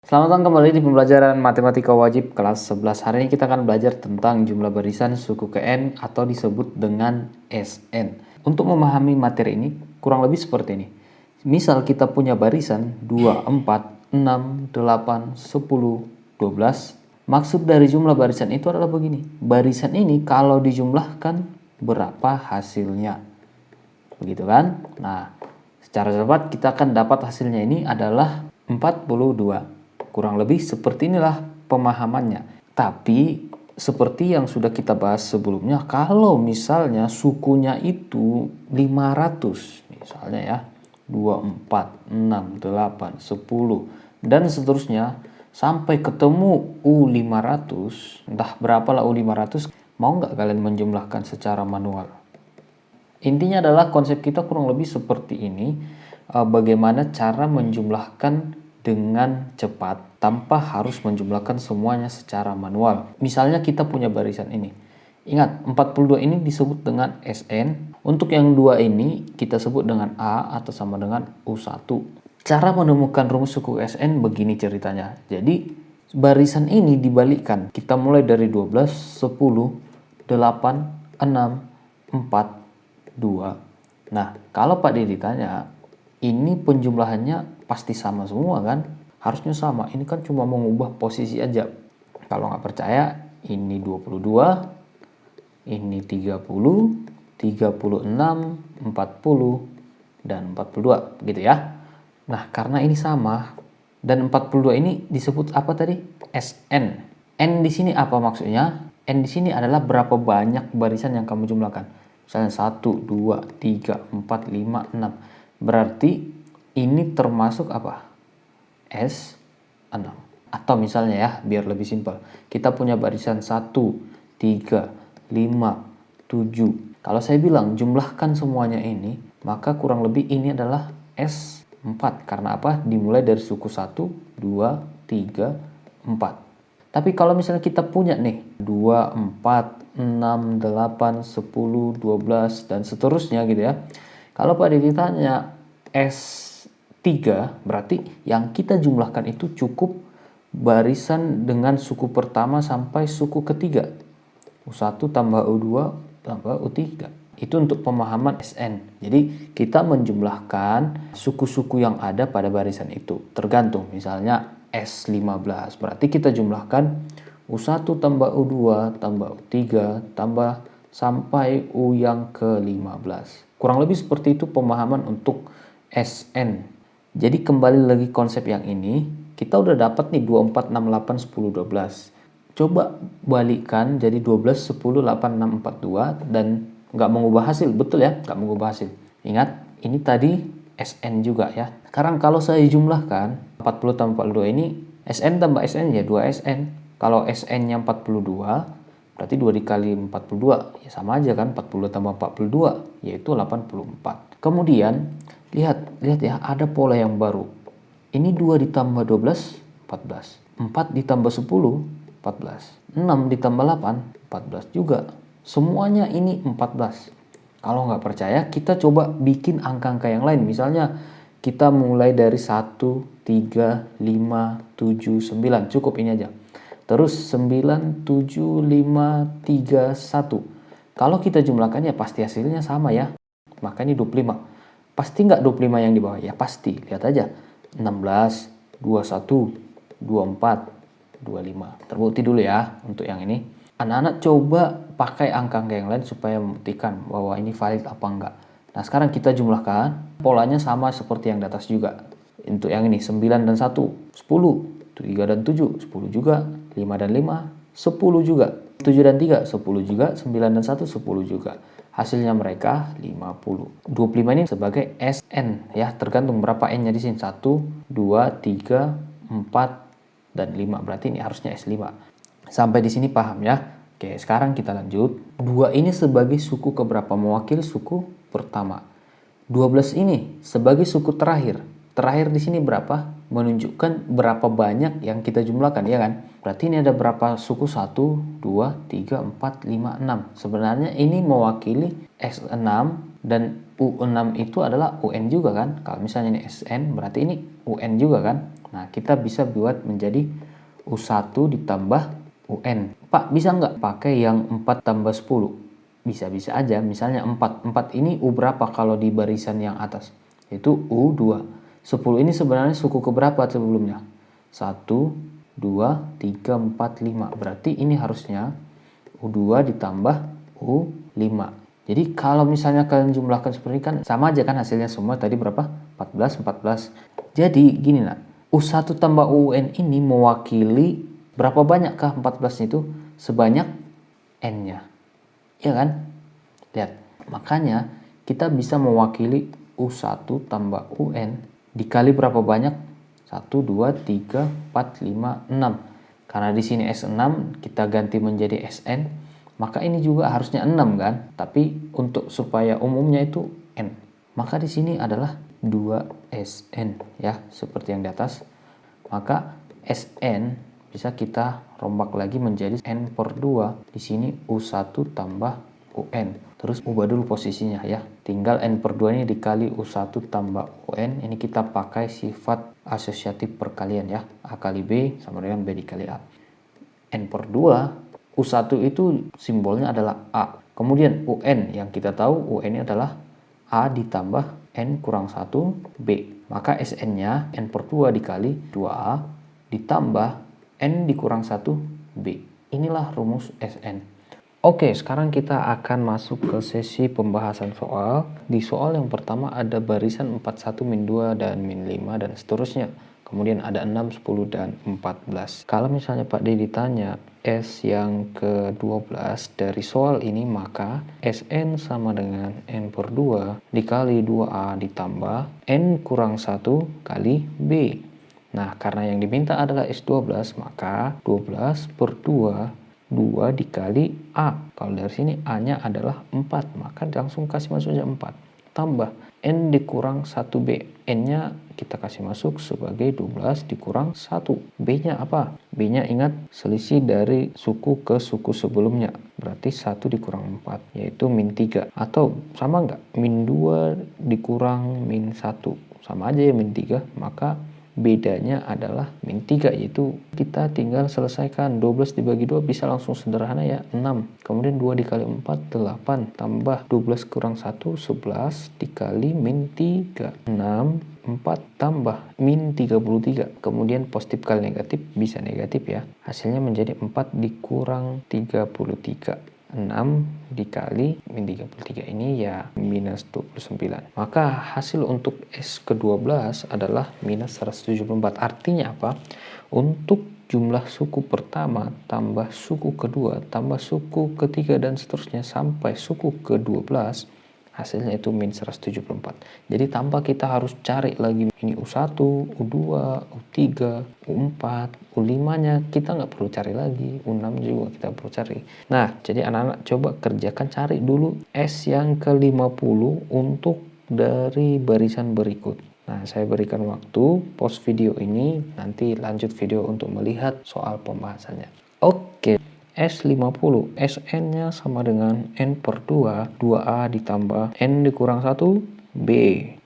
Selamat datang kembali di pembelajaran Matematika Wajib kelas 11. Hari ini kita akan belajar tentang jumlah barisan suku ke N atau disebut dengan Sn. Untuk memahami materi ini kurang lebih seperti ini. Misal kita punya barisan 2, 4, 6, 8, 10, 12. Maksud dari jumlah barisan itu adalah begini. Barisan ini kalau dijumlahkan berapa hasilnya? Begitu kan? Nah, secara cepat kita akan dapat hasilnya ini adalah 42. Kurang lebih seperti inilah pemahamannya. Tapi seperti yang sudah kita bahas sebelumnya, kalau misalnya sukunya itu 500, misalnya ya, 2, 4, 6, 8, 10, dan seterusnya, sampai ketemu U500, entah berapalah U500, mau nggak kalian menjumlahkan secara manual? Intinya adalah konsep kita kurang lebih seperti ini, bagaimana cara menjumlahkan dengan cepat tanpa harus menjumlahkan semuanya secara manual. Misalnya kita punya barisan ini. Ingat, 42 ini disebut dengan Sn. Untuk yang dua ini kita sebut dengan A atau sama dengan U1. Cara menemukan rumus suku Sn begini ceritanya. Jadi barisan ini dibalikkan. Kita mulai dari 12, 10, 8, 6, 4, 2. Nah, kalau Pak D ditanya, ini penjumlahannya pasti sama semua kan? Harusnya sama. Ini kan cuma mengubah posisi aja. Kalau nggak percaya, ini 22, ini 30, 36, 40, dan 42. Begitu ya. Nah, karena ini sama, dan 42 ini disebut apa tadi? Sn. N di sini apa maksudnya? N di sini adalah berapa banyak barisan yang kamu jumlahkan. Misalnya 1, 2, 3, 4, 5, 6. Berarti ini termasuk apa? S6. Atau misalnya ya, biar lebih simpel. Kita punya barisan 1, 3, 5, 7. Kalau saya bilang jumlahkan semuanya ini, maka kurang lebih ini adalah S4. Karena apa? Dimulai dari suku 1, 2, 3, 4. Tapi kalau misalnya kita punya nih 2, 4, 6, 8, 10, 12, dan seterusnya gitu ya. Kalau Pak ditanya S3, berarti yang kita jumlahkan itu cukup barisan dengan suku pertama sampai suku ketiga. U1 tambah U2 tambah U3. Itu untuk pemahaman Sn. Jadi kita menjumlahkan suku-suku yang ada pada barisan itu. Tergantung, misalnya S15. Berarti kita jumlahkan U1 tambah U2 tambah U3 tambah sampai U yang ke-15. Kurang lebih seperti itu pemahaman untuk Sn. Jadi kembali lagi konsep yang ini, kita udah dapat nih 24, 68, 10, 12. Coba balikkan jadi 12, 10, 8, 6, 4, 2 dan nggak mengubah hasil. Betul ya, nggak mengubah hasil. Ingat, ini tadi Sn juga ya. Sekarang kalau saya jumlahkan 40 tambah 42 ini, Sn tambah Sn ya 2Sn. Kalau Sn-nya 42, berarti 2 dikali 42. Ya sama aja kan, 40 tambah 42, yaitu 84. Kemudian, lihat ya, ada pola yang baru. Ini 2 ditambah 12, 14. 4 ditambah 10, 14. 6 ditambah 8, 14 juga. Semuanya ini 14. Kalau nggak percaya, kita coba bikin angka-angka yang lain. Misalnya, kita mulai dari 1, 3, 5, 7, 9. Cukup ini aja. Terus 9, 7, 5, 3, 1. Kalau kita jumlahkan ya pasti hasilnya sama ya. Maka ini 25. Pasti nggak 25 yang di bawah? Ya pasti. Lihat aja. 16, 21, 24, 25. Terbukti dulu ya untuk yang ini. Anak-anak coba pakai angka-angka yang lain supaya membuktikan bahwa ini valid apa enggak. Nah, sekarang kita jumlahkan. Polanya sama seperti yang di atas juga. Untuk yang ini 9 dan 1, 10. 3 dan 7, 10 juga. 5 dan 5, 10 juga. 7 dan 3, 10 juga. 9 dan 1, 10 juga. Hasilnya mereka 50. 25 ini sebagai Sn ya, tergantung berapa n-nya di sini. 1, 2, 3, 4 dan 5. Berarti ini harusnya S5. Sampai di sini paham ya? Oke, sekarang kita lanjut. 2 ini sebagai suku keberapa? Mewakili suku pertama. 12 ini sebagai suku terakhir. Terakhir di sini berapa? Menunjukkan berapa banyak yang kita jumlahkan, ya kan? Berarti ini ada berapa suku? 1, 2, 3, 4, 5, 6. Sebenarnya ini mewakili S6 dan U6 itu adalah UN juga kan? Kalau misalnya ini SN, berarti ini UN juga kan? Nah, kita bisa buat menjadi U1 ditambah UN. Pak, bisa nggak pakai yang 4 tambah 10? Bisa-bisa aja, misalnya 4. 4 ini U berapa kalau di barisan yang atas? Itu U2. 10 ini sebenarnya suku keberapa sebelumnya? 1, 2, 3, 4, 5. Berarti ini harusnya U2 ditambah U5. Jadi kalau misalnya kalian jumlahkan seperti ini kan sama aja kan hasilnya semua tadi berapa? 14, 14. Jadi gini nak, U1 tambah UN ini mewakili berapa banyakkah 14 itu? Sebanyak N-nya. Iya kan? Lihat. Makanya kita bisa mewakili U1 tambah UN dikali berapa banyak? 1, 2, 3, 4, 5, 6. Karena di sini S6 kita ganti menjadi SN, maka ini juga harusnya 6 kan? Tapi untuk supaya umumnya itu N. Maka di sini adalah 2SN ya, seperti yang di atas. Maka SN bisa kita rombak lagi menjadi N per 2. Di sini U1 tambah UN. Terus ubah dulu posisinya ya. Tinggal N per 2 ini dikali U1 tambah UN. Ini kita pakai sifat asosiatif perkalian ya. A kali B sama dengan B dikali A. N per 2, U1 itu simbolnya adalah A. Kemudian UN yang kita tahu UN ini adalah A ditambah N kurang 1 B. Maka SN-nya N per 2 dikali 2A ditambah N dikurang 1 B. Inilah rumus SN. Oke, sekarang kita akan masuk ke sesi pembahasan soal. Di soal yang pertama ada barisan 41, min 2, dan min 5, dan seterusnya. Kemudian ada 6, 10, dan 14. Kalau misalnya Pak D ditanya S yang ke-12 dari soal ini, maka SN sama dengan N per 2 dikali 2A ditambah N kurang 1 kali B. Nah, karena yang diminta adalah S12, maka 12 per 2 dikali A. Kalau dari sini A-nya adalah 4, maka langsung kasih masuk aja 4. Tambah N dikurang 1B. N-nya kita kasih masuk sebagai 12 dikurang 1. B-nya apa? B-nya ingat selisih dari suku ke suku sebelumnya. Berarti 1 dikurang 4, yaitu min 3. Atau sama nggak? Min 2 dikurang min 1. Sama aja ya min 3, maka bedanya adalah min 3, yaitu kita tinggal selesaikan 12 dibagi 2 bisa langsung sederhana ya, 6. Kemudian 2 dikali 4 8 tambah 12 kurang 1 11 dikali min 3 6 4 tambah min 33. Kemudian positif kali negatif bisa negatif ya. Hasilnya menjadi 4 dikurang 33. 6 dikali min 33 ini ya minus 29. Maka hasil untuk S ke-12 adalah minus 174. Artinya apa? Untuk jumlah suku pertama tambah suku kedua tambah suku ketiga dan seterusnya sampai suku ke-12, hasilnya itu min 174. Jadi tanpa kita harus cari lagi ini U1, U2, U3, U4, U5 nya kita nggak perlu cari lagi, U6 juga kita perlu cari. Nah, jadi anak-anak coba kerjakan, cari dulu S yang ke-50 untuk dari barisan berikut. Nah, saya berikan waktu pause video ini, nanti lanjut video untuk melihat soal pembahasannya. Oke. S50, SN-nya sama dengan N per 2, 2A ditambah N dikurang 1, B.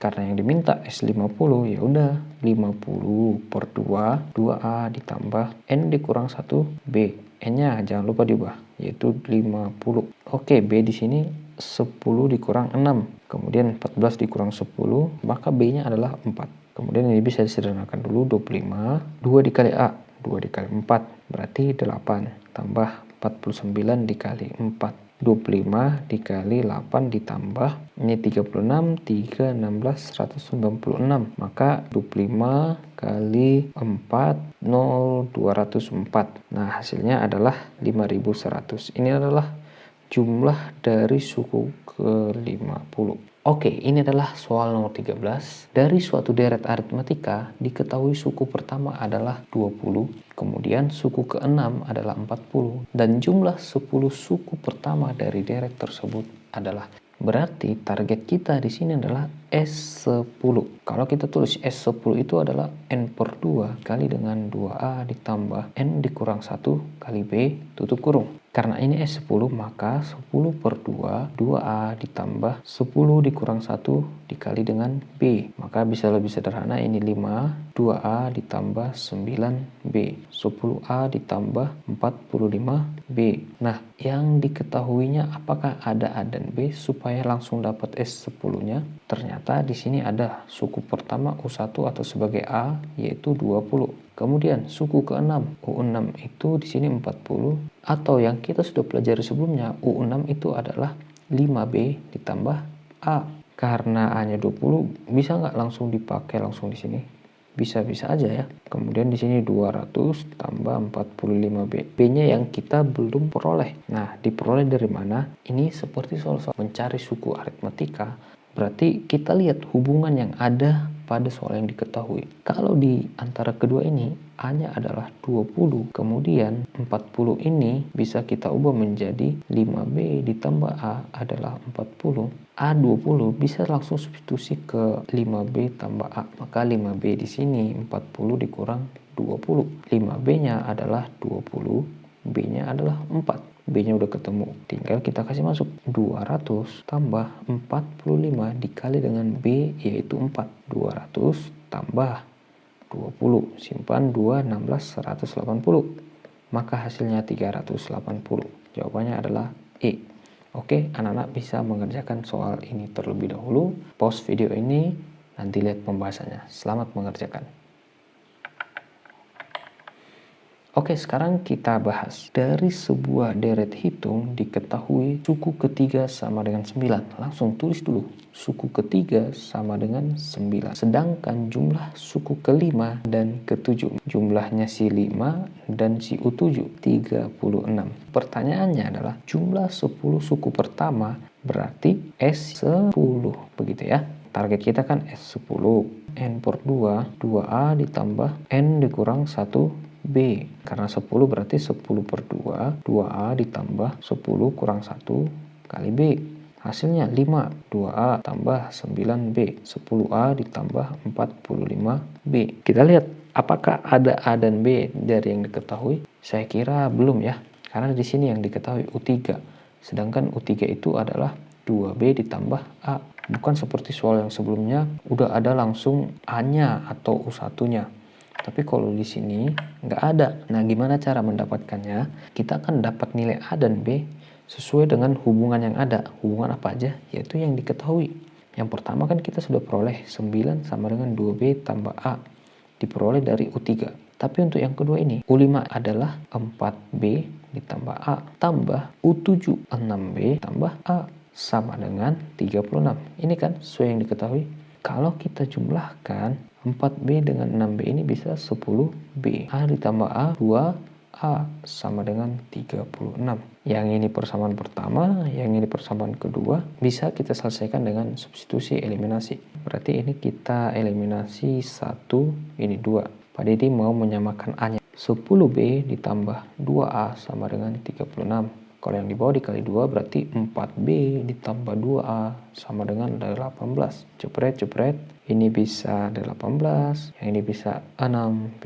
Karena yang diminta S50, ya udah 50 per 2, 2A ditambah N dikurang 1, B. N-nya jangan lupa diubah, yaitu 50. Oke, B di sini 10 dikurang 6, kemudian 14 dikurang 10, maka B-nya adalah 4. Kemudian ini bisa disederhanakan dulu, 25, 2 dikali A, 2 dikali 4, berarti 8. Tambah 49 dikali 4. 25 dikali 8 ditambah ini 36, 3, 16, 196. Maka 25 kali 4, 0, 204. Nah, hasilnya adalah 5100. Ini adalah jumlah dari suku ke-50. Oke, ini adalah soal nomor 13. Dari suatu deret aritmatika, diketahui suku pertama adalah 20, kemudian suku ke-6 adalah 40, dan jumlah 10 suku pertama dari deret tersebut adalah. Berarti target kita di sini adalah S10. Kalau kita tulis S10 itu adalah N per 2 kali dengan 2A ditambah N dikurang 1 kali B tutup kurung. Karena ini S10 maka 10 per 2, 2A ditambah 10 dikurang 1 dikali dengan B. Maka bisa lebih sederhana, ini 5, 2A ditambah 9B. 10A ditambah 45B. Nah, yang diketahuinya apakah ada A dan B supaya langsung dapat S10-nya? Ternyata di sini ada suku pertama U1 atau sebagai A yaitu 20. Kemudian suku ke-6, U6 itu di sini 40, atau yang kita sudah pelajari sebelumnya, U6 itu adalah 5B ditambah A. Karena A-nya 20, bisa nggak langsung dipakai langsung di sini? Bisa-bisa aja ya. Kemudian di sini 200 tambah 45B. B-nya yang kita belum peroleh. Nah, diperoleh dari mana? Ini seperti soal-soal mencari suku aritmatika. Berarti kita lihat hubungan yang ada pada soal yang diketahui. Kalau di antara kedua ini, A-nya adalah 20, kemudian 40 ini bisa kita ubah menjadi 5B ditambah A adalah 40. A20 bisa langsung substitusi ke 5B tambah A. Maka 5B di sini 40 dikurang 20. 5B-nya adalah 20, B-nya adalah 4. B-nya udah ketemu, tinggal kita kasih masuk 200 tambah 45 dikali dengan B yaitu 4. 200 tambah 20, simpan 2, 16, 180. Maka hasilnya 380. Jawabannya adalah E. Oke, anak-anak bisa mengerjakan soal ini terlebih dahulu. Pause video ini, nanti lihat pembahasannya. Selamat mengerjakan. Oke, sekarang kita bahas. Dari sebuah deret hitung diketahui suku ketiga sama dengan 9. Langsung tulis dulu. Suku ketiga sama dengan 9. Sedangkan jumlah suku kelima dan ketujuh. Jumlahnya si 5 dan si U7. 36. Pertanyaannya adalah jumlah 10 suku pertama berarti S10. Begitu ya. Target kita kan S10. N per 2, 2A ditambah N dikurang 1 B. Karena 10 berarti 10 per 2, 2A ditambah 10 kurang 1 kali B. Hasilnya 5, 2A tambah 9B, 10A ditambah 45B. Kita lihat apakah ada A dan B dari yang diketahui? Saya kira belum ya, karena di sini yang diketahui U3. Sedangkan U3 itu adalah 2B ditambah A. Bukan seperti soal yang sebelumnya, udah ada langsung A-nya atau U1-nya. Tapi kalau di sini nggak ada. Nah, gimana cara mendapatkannya? Kita akan dapat nilai A dan B sesuai dengan hubungan yang ada. Hubungan apa aja? Yaitu yang diketahui. Yang pertama kan kita sudah peroleh 9 sama dengan 2B tambah A. Diperoleh dari U3. Tapi untuk yang kedua ini, U5 adalah 4B ditambah A tambah U7 6B tambah A sama dengan 36. Ini kan sesuai yang diketahui. Kalau kita jumlahkan 4B dengan 6B ini bisa 10B. A ditambah A, 2A sama dengan 36. Yang ini persamaan pertama, yang ini persamaan kedua. Bisa kita selesaikan dengan substitusi eliminasi. Berarti ini kita eliminasi 1, ini 2. Pak Didi mau menyamakan A-nya. 10B ditambah 2A sama dengan 36. Kalau yang di bawah dikali 2 berarti 4B ditambah 2A sama dengan 18. Cepret. Ini bisa 18, yang ini bisa 6B.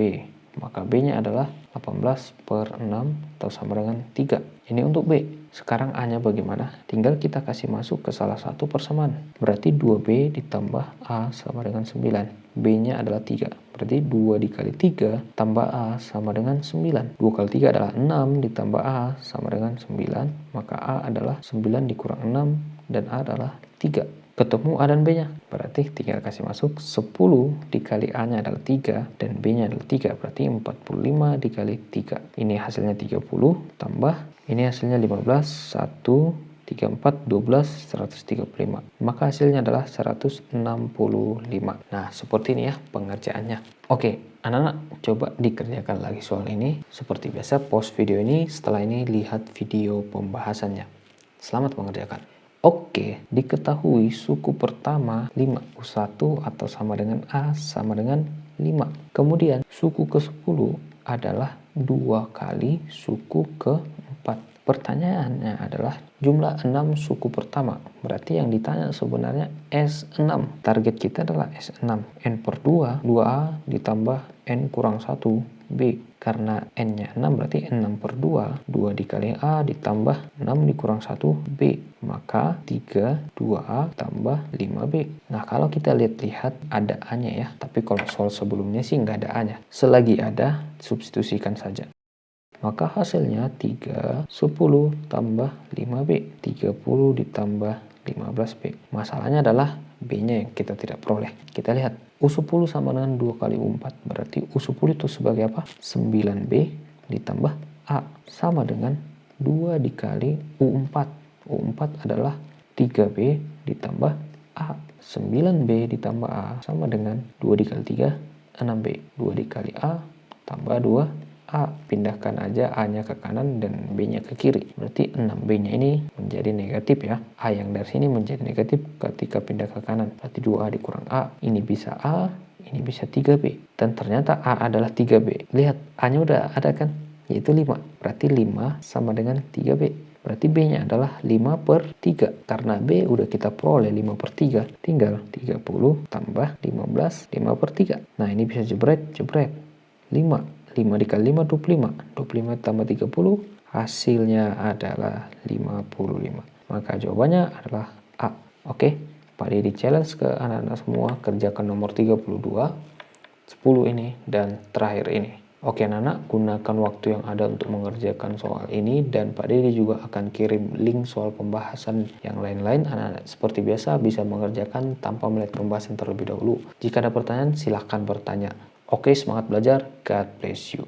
Maka B-nya adalah 18 per 6 atau sama dengan 3. Ini untuk B. Sekarang A-nya bagaimana? Tinggal kita kasih masuk ke salah satu persamaan. Berarti 2B ditambah A sama dengan 9. B-nya adalah 3. Berarti 2 dikali 3 tambah A sama dengan 9. 2 kali 3 adalah 6 ditambah A sama dengan 9. Maka A adalah 9 dikurang 6 dan A adalah 3. Ketemu A dan B-nya. Berarti tinggal kasih masuk 10 dikali A-nya adalah 3 dan B-nya adalah 3. Berarti 45 dikali 3. Ini hasilnya 30 tambah ini hasilnya 15, 1, 34, 12, 135. Maka hasilnya adalah 165. Nah, seperti ini ya pengerjaannya. Oke, anak-anak coba dikerjakan lagi soal ini. Seperti biasa, pause video ini, setelah ini lihat video pembahasannya. Selamat mengerjakan. Oke, diketahui suku pertama 5, U1 atau sama dengan A sama dengan 5. Kemudian suku ke-10 adalah 2 kali suku ke-4. Pertanyaannya adalah jumlah 6 suku pertama. Berarti yang ditanya sebenarnya S6. Target kita adalah S6. N per 2, 2A ditambah N kurang 1, B. Karena N-nya 6 berarti 6 per 2. 2 dikali A ditambah 6 dikurang 1 B. Maka 3 2A tambah 5B. Nah kalau kita lihat-lihat ada A-nya ya. Tapi kalau soal sebelumnya sih nggak ada A-nya. Selagi ada, substitusikan saja. Maka hasilnya 3, 10 tambah 5B. 30 ditambah 15B. Masalahnya adalah B-nya yang kita tidak peroleh. Kita lihat, U10 sama dengan 2 kali U4. Berarti U10 itu sebagai apa? 9B ditambah A. Sama dengan 2 dikali U4. U4 adalah 3B ditambah A. 9B ditambah A sama dengan 2 dikali 3, 6B. 2 dikali A tambah 2 A, pindahkan aja A-nya ke kanan dan B-nya ke kiri. Berarti 6B-nya ini menjadi negatif ya. A yang dari sini menjadi negatif ketika pindah ke kanan. Berarti 2A dikurang A. Ini bisa A, ini bisa 3B. Dan ternyata A adalah 3B. Lihat, A-nya udah ada kan? Yaitu 5. Berarti 5 sama dengan 3B. Berarti B-nya adalah 5 per 3. Karena B udah kita peroleh 5 per 3. Tinggal 30 tambah 15, 5 per 3. Nah ini bisa jebret. 5 dikali 5, 25. 25 tambah 30, hasilnya adalah 55. Maka jawabannya adalah A. Oke, Pak Didi challenge ke anak-anak semua, kerjakan nomor 32, 10 ini, dan terakhir ini. Oke anak-anak, gunakan waktu yang ada untuk mengerjakan soal ini, dan Pak Didi juga akan kirim link soal pembahasan yang lain-lain. Anak-anak seperti biasa bisa mengerjakan tanpa melihat pembahasan terlebih dahulu. Jika ada pertanyaan, silahkan bertanya. Oke, semangat belajar. God bless you.